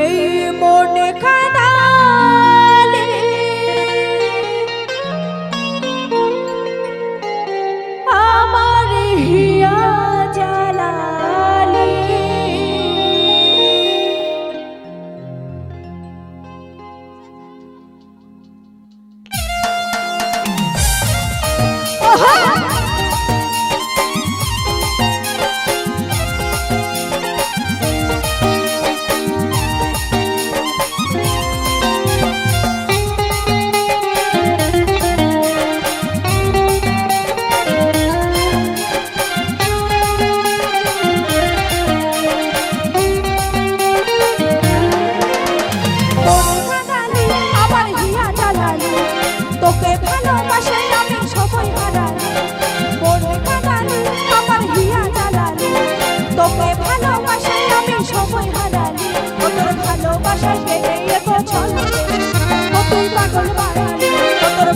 এই মনে কাঁদালে আমার হিয়া জ্বালালে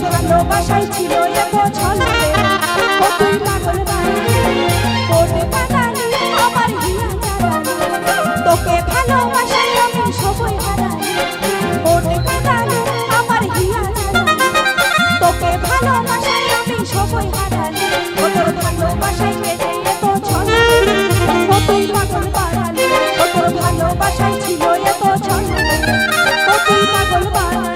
ভালোবাসাই ছিল এত ছলে তুই পাগল বাড়ি কাঁদালি আমার হিয়া জ্বালালি তোকে ভালোবাসাই আমি সবই হারালি কাঁদালি আমার হিয়া জ্বালালি তোকে ভালোবাসাই আমি সবই হারালি তোর ভালোবাসাই কেটে এত ছলে তুই পাগল বাড়ালি তোর ভালোবাসাই ছিল এত ছলে তুই পাগল বাড়ালি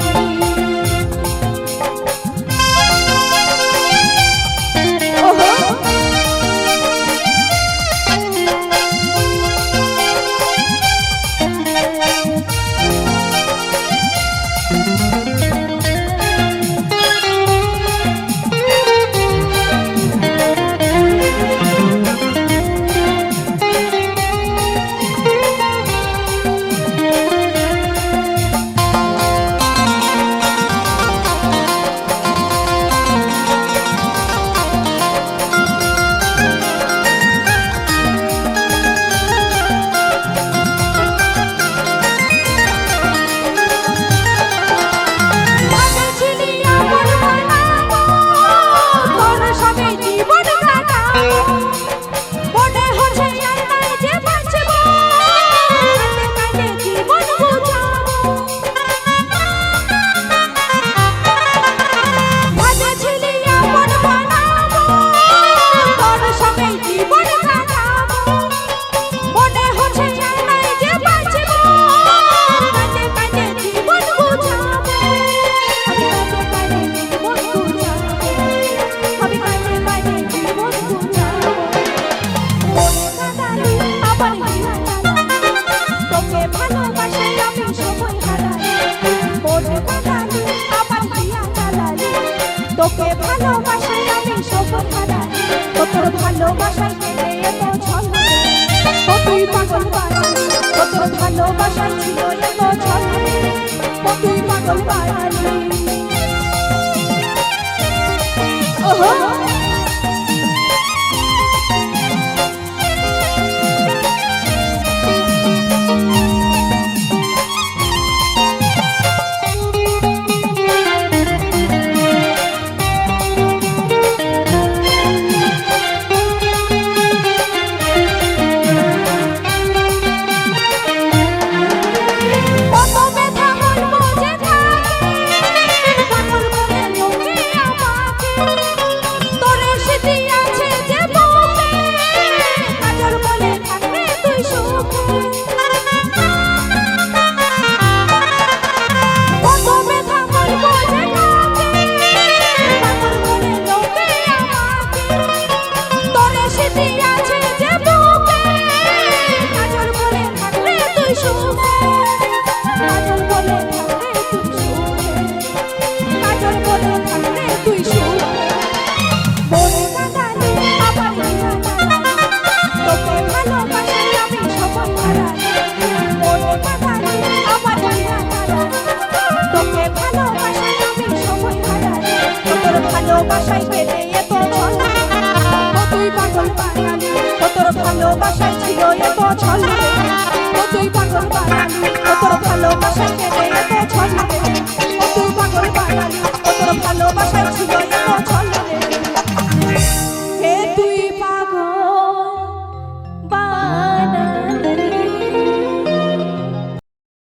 তোকে ভালোবাসাই আমি সবই হারালি তোর ভালোবাসাই কেটে এত ছলে তুই পাগল বাড়ালি তোর ভালোবাসাই ছিল এত ছলে তুই পাগল বাড়ালি